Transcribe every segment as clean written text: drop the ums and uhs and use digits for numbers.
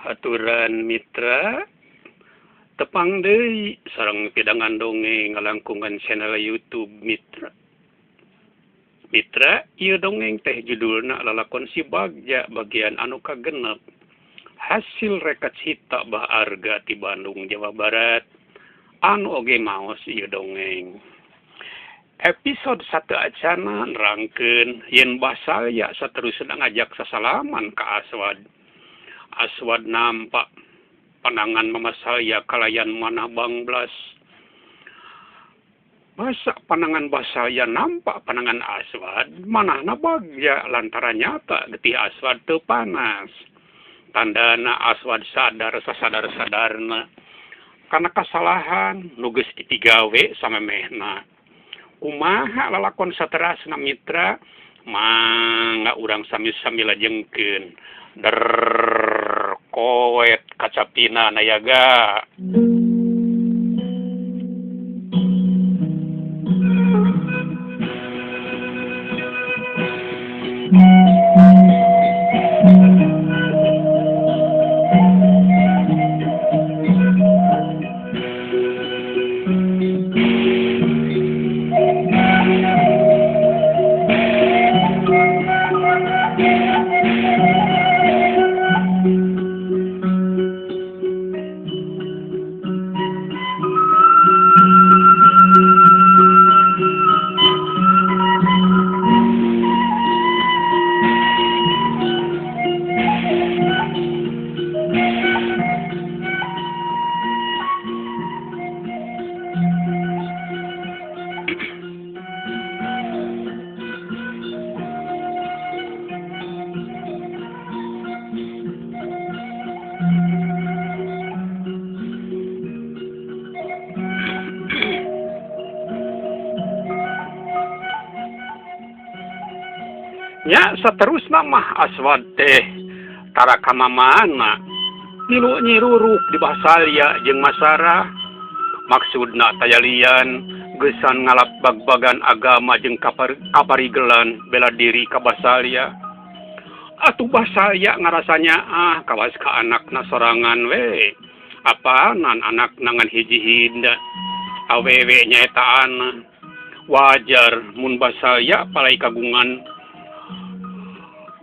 Aturan Mitra tepang deui sareng pidangan dongeng ngalangkungan channel YouTube Mitra. Mitra, ieu dongeng teh judulna lalakon si Bagja bagian anu kagenep. Hasil rekad cita Baharga ti Bandung, Jawa Barat. Anu oge maos ieu dongeng. Episode 1 acana nerangkeun yen basaya saterusna ngajak sasalaman ka Aswad. Aswad nampak panangan mama saya kalayan manah banglas. Masa panangan basaya nampak panangan Aswad, manahna Bagja lantaran nyata getih Aswad teu panas. Tandana Aswad sadar sasadar-sadarna karena kesalahan nu geus digawe samemehna. Kumaha lalakon saterasna Mitra? Mangga urang sami-sami lajengkeun. Koet kacapina nayaga. Ya, saterusna mah Aswad teh tara kamamana nyiru-nyiruruk di Basalya jeung Masarah. Maksudna tayalian geusan ngalap bag-bagan agama jeung kaparigelan bela diri ka Basalya. Atuh Basalya ngarasanya kawas ka anakna sorangan we. Apaanan anak nangan hiji-hinda awewe nyaeta ana. Wajar mun Basalya palai kagungan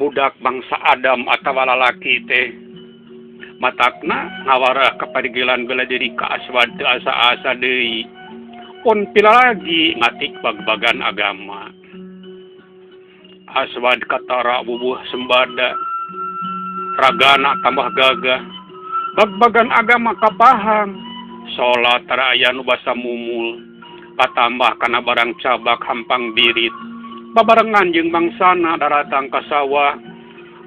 budak bangsa Adam atawa lalaki teh matakna ngawara kaparigelan bela diri ka Aswad teu asa-asa deui. Pun pila lagi ngatik bag-bagan agama. Aswad katara bubuh sembada, ragana tambah gagah. Bag-bagan agama kapahang, salat tara aya nu basa mumul, patambah kana barang cabak hampang birit. Babarengan jeung bangsana daratang ka sawah,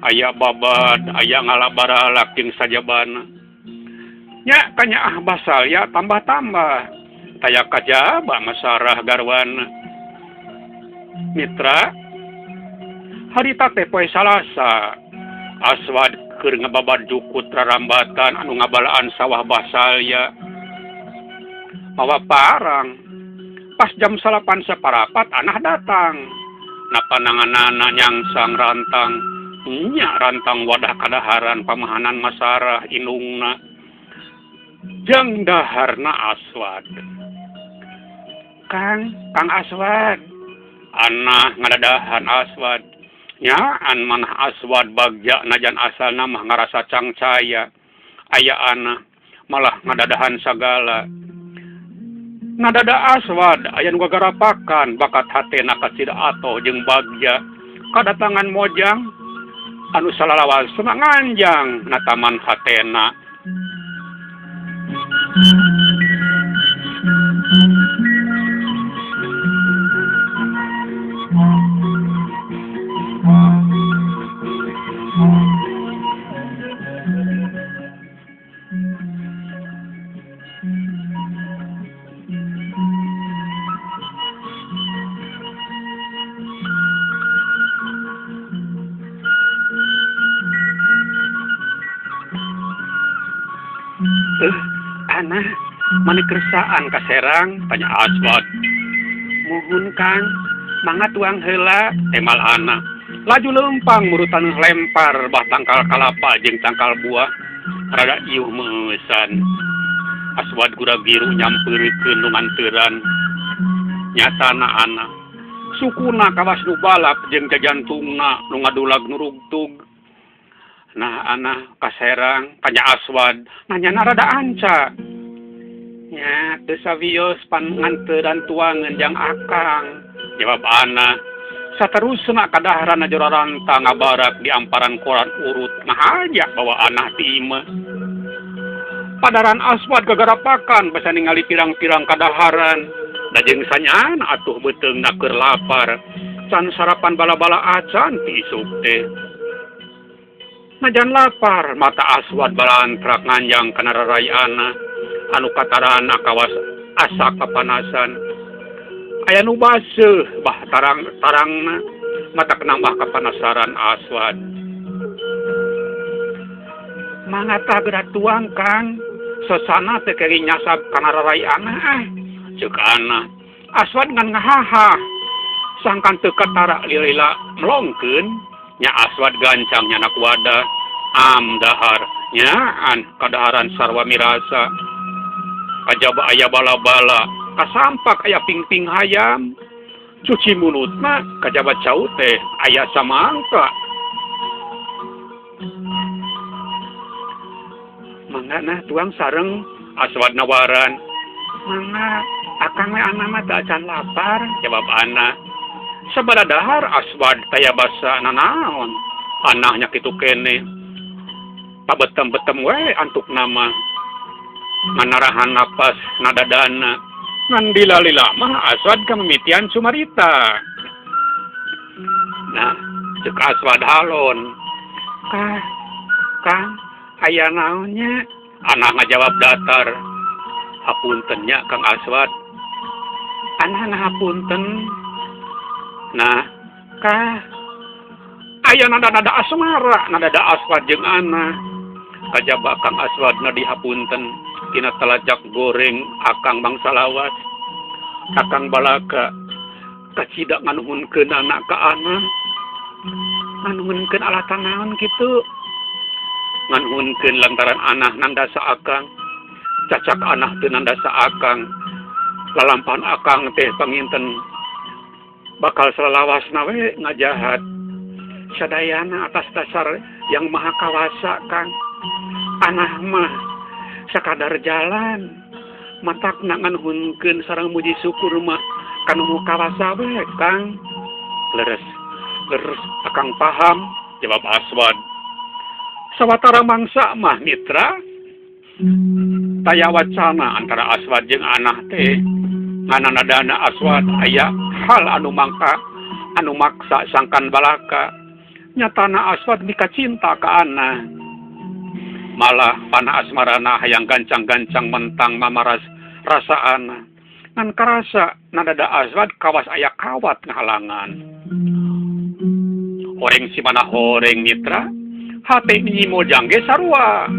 aya babad, aya ngalabaralak jeung sajabana. Nya kanyaah Basalya tambah-tambah, taya kajaba Masarah garwana. Mitra, harita teh poe Salasa, Aswad keur ngababad jukut rarambatan anu ngabalaan sawah Basalya. Mawa parang, pas jam 8 saparapat anah datang. Na pananganana nyangsang rantang, nya rantang wadah kadaharan pamahanan Masarah inungna jeung daharna Aswad. Kang Aswad, anah ngadadahan Aswad. Nyaan manah Aswad Bagja najan asalna mah ngarasa cangcaya. Aya anah malah ngadadahan sagala. Nadada Aswad aya nu gagarapakan bakat hatena ka Cida Ato jeung Bagja kadatangan mojang anu salalawas nganjang na taman hatena. Anah, mani kersaan ka Serang, tanya Aswad. Muhun Kang, mangga tuang heula, temal anak. Laju lempang murutan lempar bah tangkal kalapa jeung tangkal buah. rada ieuh meusan. Aswad gura biru nyampeurkeun nu nganteran. Nyatana anak sukuna kawas nu balap jeung jajantungna nu ngadulag nu rugtug. Nah anak kaserang kanya Aswad nanyana rada anca. Nya teu sawios pan nganteran tuangan jang akang. Jawab anak saterusna kadaharan joraranta ngabarak di amparan koran urut ngahajak bawa anak ti imah. Padaran Aswad gagarapakan basa ningali pirang-pirang kadaharan. Da jeung sanyana atuh beuteungna keur lapar. Can sarapan bala-bala acan ti isuk teh. Najan lapar mata Aswad balantrak nganjang kana rarayana anu katarana kawas asa kapanasan. Aya nu baseuh bah tarangna mata kenambah kapanasaran Aswad. Mangata geura tuang Kang, sosana teu keri nyasab kana rarayana ceuk anak. Aswad ngan ngahaha sangkan teu katara lila melongkeun nya Aswad gancang nyana kuada dahar nyaan kadaharan sarwa mirasa. Kajaba aya bala-bala kasampak aya pingping hayam. Cuci mulutna kajaba cau teh aya samangka. Mangana tuang sareng Aswad nawaran. Mangga akang we anak mah teu acan lapar. Jawab anak. Sabada dahar Aswad taya basa nanaon. Anahnya kitu kene. Pabetem-betem we antuk nama. Manarahan napas nadadana. Ngan lila mah Aswad kamimitian sumarita. Nah, ceuk Aswad halon. Kang, aya naonnya? Anak ngajawab datar. Hapuntennya Kang Aswad. Anak ngahapunten. Nah, aya nada-nada asmara, nada Aswad jeung anak. Kajaba Kang Aswadna dihapunten tina talajak goreng akang bangsa lawas. Akang balaka kacida nganuhunkeun anak ka anak. Nganuhunkeun alatan naon kitu? Nganuhunkeun lantaran anak nandasa akang. Cacak anak teu nandasa akang. Lalampahan akang teh panginten bakal salalawasna we ngajahat. Sadayana atas dasar yang maha kawasa Kang. Anak mah sakadar jalan matakna nganuhunkeun sareng muji syukur mah kanu mu kawasa we Kang. Leres akang paham. Jawab Aswad. Sawatara mangsa mah mitra taya wacana antara Aswad jeung anak teh ngananadana Aswad aya hal anu maksa sangkan balaka. Nyatana Aswad mika cinta ka anak. Malah pana asmarana hayang gancang-gancang mentang mamaras rasaan. Ngan karasa nadada Aswad kawas aya kawat ngahalangan. Horeng si mana horeng mitra, hate nyimo jangge sarua.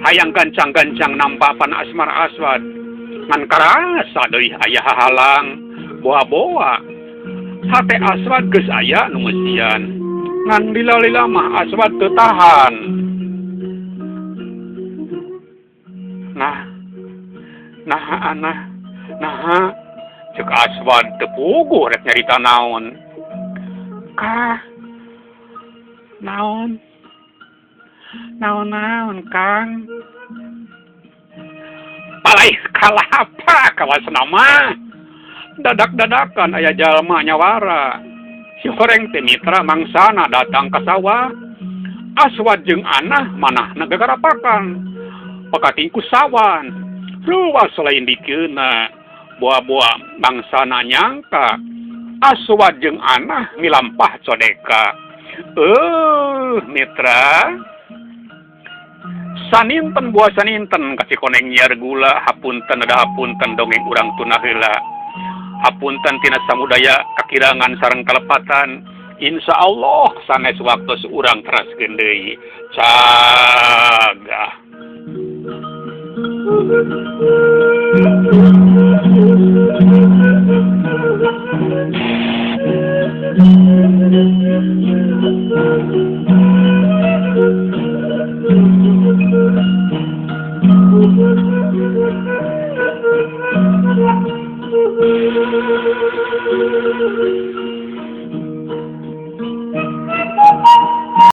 Hayang gancang-gancang nampa pana asmara Aswad. Ngan karasa deui aya hahalang boa-boa. Hate Aswad geus aya nu mesian. Ngan lila-lila mah Aswad teu tahan. Nah, ceuk Aswad teu puguh rek nyarita naon. Naon Kang? Palai kalapa kawasna mah. Dadak-dadakan aya jalma nyawara. Si horeng teh mitra mangsana datang ka sawah. Aswad jeung anah manahna gagarapakan. Pakatingku sawan. Luas selain dikeuna. Buah-buah bangsana nyangka. Aswad jeung anah milampah codeka. Mitra. Saninten buah saninten kasih koneng nyiar gula. Hapunten ada hapunten dongeng urang tuna heula. Hapunten tina samudaya kakirangan sareng kalepatan. Insya Allah sanes waktu seurang teraskeun deui. Cagah.